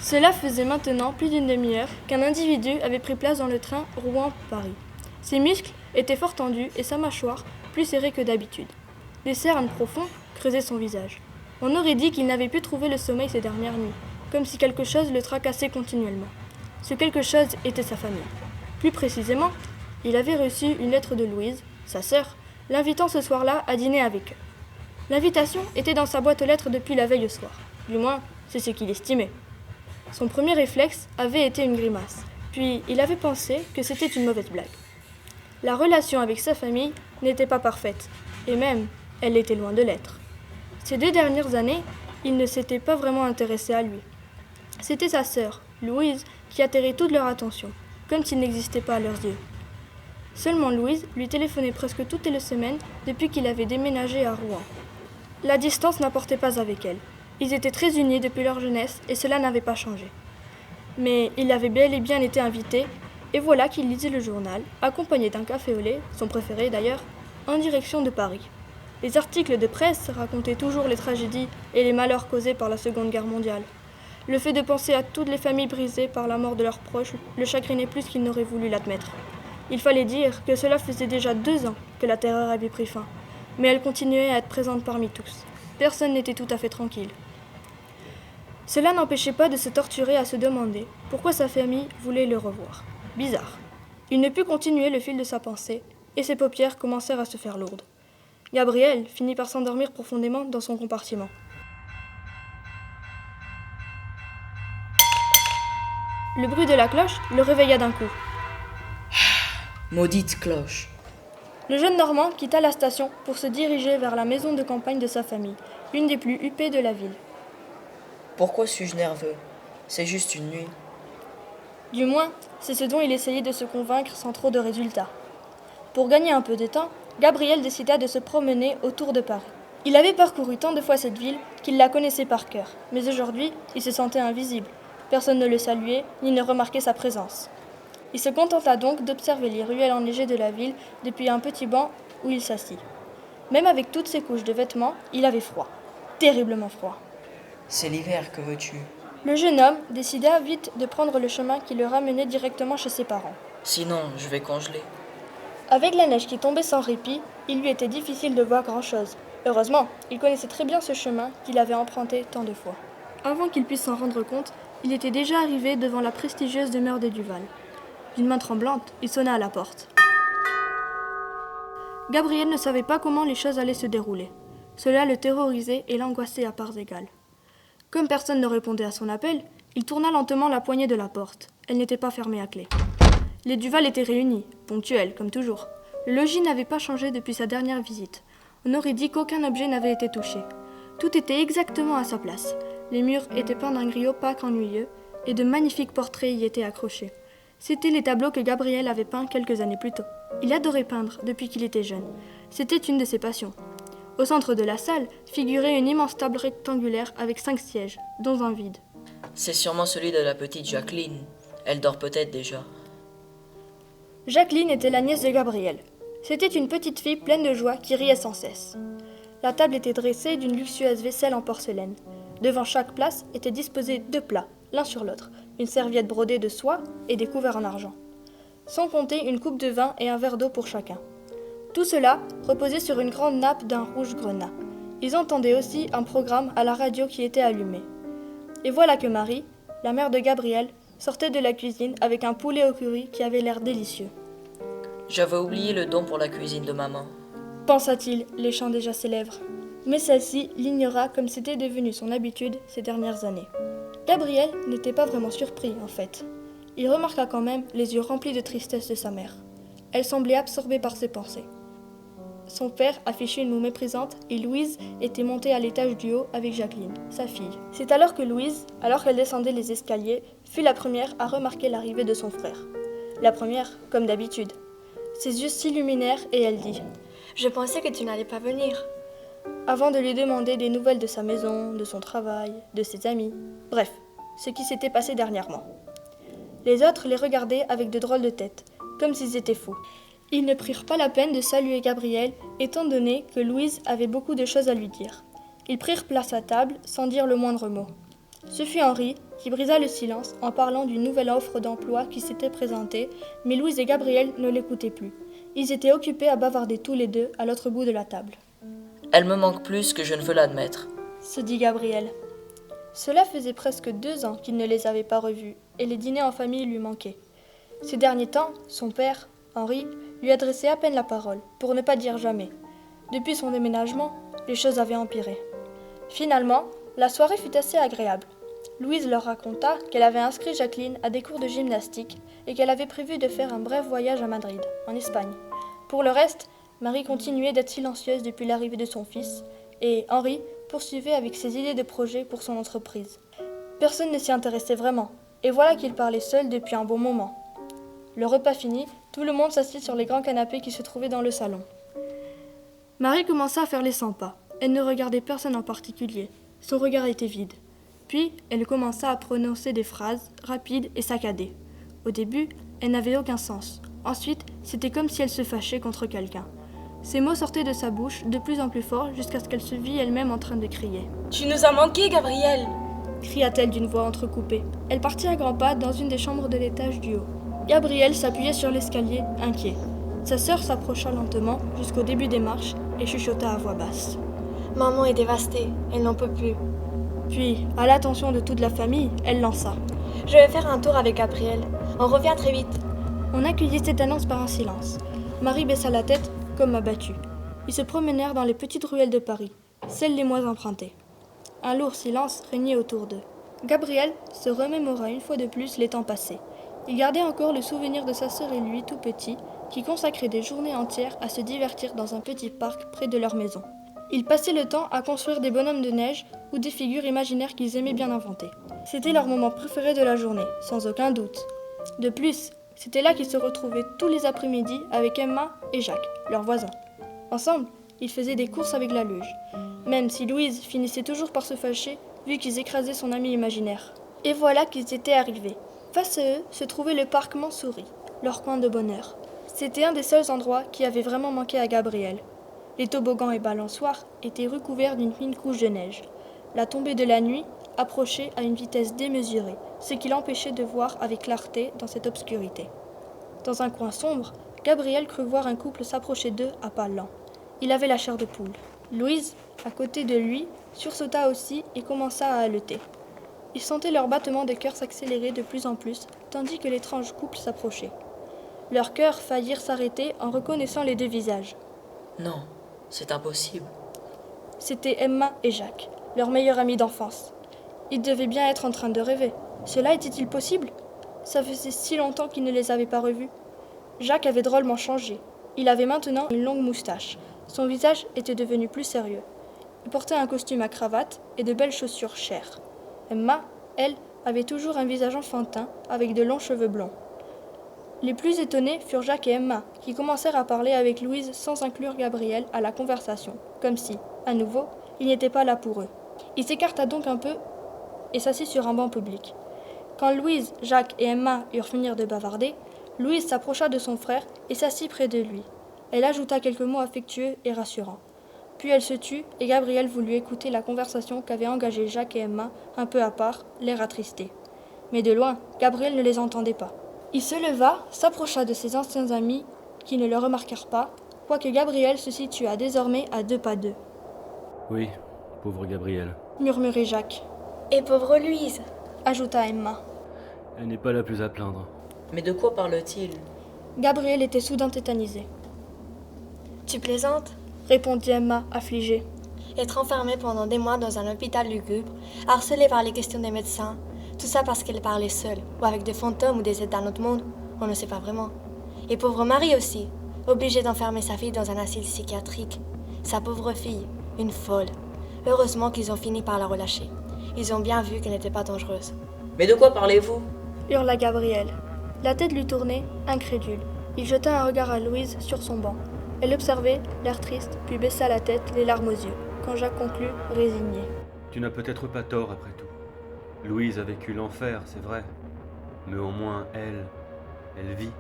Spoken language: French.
Cela faisait maintenant plus d'une demi-heure qu'un individu avait pris place dans le train Rouen-Paris. Ses muscles étaient fort tendus et sa mâchoire plus serrée que d'habitude. Des cernes profondes creusaient son visage. On aurait dit qu'il n'avait pu trouver le sommeil ces dernières nuits, comme si quelque chose le tracassait continuellement. Ce quelque chose était sa famille. Plus précisément, il avait reçu une lettre de Louise, sa sœur, l'invitant ce soir-là à dîner avec eux. L'invitation était dans sa boîte aux lettres depuis la veille au soir. Du moins, c'est ce qu'il estimait. Son premier réflexe avait été une grimace, puis il avait pensé que c'était une mauvaise blague. La relation avec sa famille n'était pas parfaite, et même, elle était loin de l'être. Ces 2 dernières années, il ne s'était pas vraiment intéressé à lui. C'était sa sœur, Louise, qui attirait toute leur attention, comme s'il n'existait pas à leurs yeux. Seulement Louise lui téléphonait presque toutes les semaines depuis qu'il avait déménagé à Rouen. La distance n'apportait pas avec elle. Ils étaient très unis depuis leur jeunesse et cela n'avait pas changé. Mais il avait bel et bien été invité, et voilà qu'il lisait le journal, accompagné d'un café au lait, son préféré d'ailleurs, en direction de Paris. Les articles de presse racontaient toujours les tragédies et les malheurs causés par la Seconde Guerre mondiale. Le fait de penser à toutes les familles brisées par la mort de leurs proches le chagrinait plus qu'il n'aurait voulu l'admettre. Il fallait dire que cela faisait déjà 2 ans que la terreur avait pris fin, mais elle continuait à être présente parmi tous. Personne n'était tout à fait tranquille. Cela n'empêchait pas de se torturer à se demander pourquoi sa famille voulait le revoir. Bizarre. Il ne put continuer le fil de sa pensée, et ses paupières commencèrent à se faire lourdes. Gabriel finit par s'endormir profondément dans son compartiment. Le bruit de la cloche le réveilla d'un coup. Maudite cloche. Le jeune Normand quitta la station pour se diriger vers la maison de campagne de sa famille, une des plus huppées de la ville. Pourquoi suis-je nerveux? C'est juste une nuit. Du moins, c'est ce dont il essayait de se convaincre sans trop de résultats. Pour gagner un peu de temps, Gabriel décida de se promener autour de Paris. Il avait parcouru tant de fois cette ville qu'il la connaissait par cœur, mais aujourd'hui, il se sentait invisible. Personne ne le saluait, ni ne remarquait sa présence. Il se contenta donc d'observer les ruelles enneigées de la ville depuis un petit banc où il s'assit. Même avec toutes ses couches de vêtements, il avait froid. Terriblement froid. C'est l'hiver, que veux-tu? Le jeune homme décida vite de prendre le chemin qui le ramenait directement chez ses parents. Sinon, je vais congeler. Avec la neige qui tombait sans répit, il lui était difficile de voir grand-chose. Heureusement, il connaissait très bien ce chemin qu'il avait emprunté tant de fois. Avant qu'il puisse s'en rendre compte, il était déjà arrivé devant la prestigieuse demeure des Duval. D'une main tremblante, il sonna à la porte. Gabriel ne savait pas comment les choses allaient se dérouler. Cela le terrorisait et l'angoissait à parts égales. Comme personne ne répondait à son appel, il tourna lentement la poignée de la porte. Elle n'était pas fermée à clé. Les Duval étaient réunis, ponctuels, comme toujours. Le logis n'avait pas changé depuis sa dernière visite. On aurait dit qu'aucun objet n'avait été touché. Tout était exactement à sa place. Les murs étaient peints d'un gris opaque ennuyeux, et de magnifiques portraits y étaient accrochés. C'étaient les tableaux que Gabriel avait peints quelques années plus tôt. Il adorait peindre depuis qu'il était jeune. C'était une de ses passions. Au centre de la salle figurait une immense table rectangulaire avec 5 sièges, dont un vide. C'est sûrement celui de la petite Jacqueline. Elle dort peut-être déjà. Jacqueline était la nièce de Gabriel. C'était une petite fille pleine de joie qui riait sans cesse. La table était dressée d'une luxueuse vaisselle en porcelaine. Devant chaque place étaient disposés 2 plats, l'un sur l'autre, une serviette brodée de soie et des couverts en argent. Sans compter une coupe de vin et un verre d'eau pour chacun. Tout cela reposait sur une grande nappe d'un rouge grenat. Ils entendaient aussi un programme à la radio qui était allumé. Et voilà que Marie, la mère de Gabriel, sortait de la cuisine avec un poulet au curry qui avait l'air délicieux. J'avais oublié le don pour la cuisine de maman. Pensa-t-il, léchant déjà ses lèvres. Mais celle-ci l'ignora comme c'était devenu son habitude ces dernières années. Gabriel n'était pas vraiment surpris, en fait. Il remarqua quand même les yeux remplis de tristesse de sa mère. Elle semblait absorbée par ses pensées. Son père affichait une moue méprisante et Louise était montée à l'étage du haut avec Jacqueline, sa fille. C'est alors que Louise, alors qu'elle descendait les escaliers, fut la première à remarquer l'arrivée de son frère. La première, comme d'habitude. Ses yeux s'illuminèrent et elle dit « Je pensais que tu n'allais pas venir. » Avant de lui demander des nouvelles de sa maison, de son travail, de ses amis, bref, ce qui s'était passé dernièrement. Les autres les regardaient avec de drôles de têtes, comme s'ils étaient fous. Ils ne prirent pas la peine de saluer Gabriel, étant donné que Louise avait beaucoup de choses à lui dire. Ils prirent place à table sans dire le moindre mot. Ce fut Henri qui brisa le silence en parlant d'une nouvelle offre d'emploi qui s'était présentée, mais Louise et Gabriel ne l'écoutaient plus. Ils étaient occupés à bavarder tous les deux à l'autre bout de la table. Elle me manque plus que je ne veux l'admettre, Se dit Gabriel. Cela faisait presque 2 ans qu'il ne les avait pas revus, et les dîners en famille lui manquaient. Ces derniers temps, son père, Henri, lui adressait à peine la parole, pour ne pas dire jamais. Depuis son déménagement, les choses avaient empiré. Finalement, la soirée fut assez agréable. Louise leur raconta qu'elle avait inscrit Jacqueline à des cours de gymnastique et qu'elle avait prévu de faire un bref voyage à Madrid, en Espagne. Pour le reste, Marie continuait d'être silencieuse depuis l'arrivée de son fils, et Henri poursuivait avec ses idées de projet pour son entreprise. Personne ne s'y intéressait vraiment, et voilà qu'il parlait seul depuis un bon moment. Le repas fini, tout le monde s'assit sur les grands canapés qui se trouvaient dans le salon. Marie commença à faire les 100 pas. Elle ne regardait personne en particulier. Son regard était vide. Puis, elle commença à prononcer des phrases rapides et saccadées. Au début, elles n'avaient aucun sens. Ensuite, c'était comme si elle se fâchait contre quelqu'un. Ces mots sortaient de sa bouche de plus en plus fort jusqu'à ce qu'elle se vît elle-même en train de crier. « Tu nous as manqué, Gabriel !» cria-t-elle d'une voix entrecoupée. Elle partit à grands pas dans une des chambres de l'étage du haut. Gabriel s'appuyait sur l'escalier, inquiet. Sa sœur s'approcha lentement jusqu'au début des marches et chuchota à voix basse. « Maman est dévastée, elle n'en peut plus. » Puis, à l'attention de toute la famille, elle lança. « Je vais faire un tour avec Gabriel. On revient très vite. » On accueillit cette annonce par un silence. Marie baissa la tête, comme abattue. Ils se promenèrent dans les petites ruelles de Paris, celles les moins empruntées. Un lourd silence régnait autour d'eux. Gabriel se remémora une fois de plus les temps passés. Il gardait encore le souvenir de sa sœur et lui, tout petit, qui consacraient des journées entières à se divertir dans un petit parc près de leur maison. Ils passaient le temps à construire des bonhommes de neige ou des figures imaginaires qu'ils aimaient bien inventer. C'était leur moment préféré de la journée, sans aucun doute. De plus, c'était là qu'ils se retrouvaient tous les après-midi avec Emma et Jacques, leurs voisins. Ensemble, ils faisaient des courses avec la luge, même si Louise finissait toujours par se fâcher vu qu'ils écrasaient son ami imaginaire. Et voilà qu'ils étaient arrivés. Face à eux se trouvait le parc Montsouris, leur coin de bonheur. C'était un des seuls endroits qui avait vraiment manqué à Gabriel. Les toboggans et balançoires étaient recouverts d'une fine couche de neige. La tombée de la nuit approchait à une vitesse démesurée, ce qui l'empêchait de voir avec clarté dans cette obscurité. Dans un coin sombre, Gabriel crut voir un couple s'approcher d'eux à pas lents. Il avait la chair de poule. Louise, à côté de lui, sursauta aussi et commença à haleter. Ils sentaient leurs battements de cœur s'accélérer de plus en plus, tandis que l'étrange couple s'approchait. Leurs cœurs faillirent s'arrêter en reconnaissant les 2 visages. Non, c'est impossible. C'étaient Emma et Jacques, leurs meilleurs amis d'enfance. Ils devaient bien être en train de rêver. Cela était-il possible ? Ça faisait si longtemps qu'ils ne les avaient pas revus. Jacques avait drôlement changé. Il avait maintenant une longue moustache. Son visage était devenu plus sérieux. Il portait un costume à cravate et de belles chaussures chères. Emma, elle, avait toujours un visage enfantin avec de longs cheveux blonds. Les plus étonnés furent Jacques et Emma, qui commencèrent à parler avec Louise sans inclure Gabriel à la conversation, comme si, à nouveau, il n'était pas là pour eux. Il s'écarta donc un peu et s'assit sur un banc public. Quand Louise, Jacques et Emma eurent fini de bavarder, Louise s'approcha de son frère et s'assit près de lui. Elle ajouta quelques mots affectueux et rassurants. Puis elle se tut et Gabriel voulut écouter la conversation qu'avaient engagée Jacques et Emma, un peu à part, l'air attristé. Mais de loin, Gabriel ne les entendait pas. Il se leva, s'approcha de ses anciens amis qui ne le remarquèrent pas, quoique Gabriel se situât désormais à 2 pas d'eux. « Oui, pauvre Gabriel. » murmurait Jacques. « Et pauvre Louise !» ajouta Emma. « Elle n'est pas la plus à plaindre. » Mais de quoi parle-t-il ? Gabriel était soudain tétanisé. « Tu plaisantes ?» répondit Emma, affligée. « Être enfermée pendant des mois dans un hôpital lugubre, harcelée par les questions des médecins, tout ça parce qu'elle parlait seule, ou avec des fantômes ou des êtres d'un autre monde, on ne sait pas vraiment. Et pauvre Marie aussi, obligée d'enfermer sa fille dans un asile psychiatrique. Sa pauvre fille, une folle. Heureusement qu'ils ont fini par la relâcher. Ils ont bien vu qu'elle n'était pas dangereuse. »« Mais de quoi parlez-vous » hurla Gabriel. La tête lui tournait, incrédule. Il jeta un regard à Louise sur son banc. Elle l'observait, l'air triste, puis baissa la tête, les larmes aux yeux, quand Jacques conclut, résigné. « Tu n'as peut-être pas tort après tout. Louise a vécu l'enfer, c'est vrai. Mais au moins, elle vit. »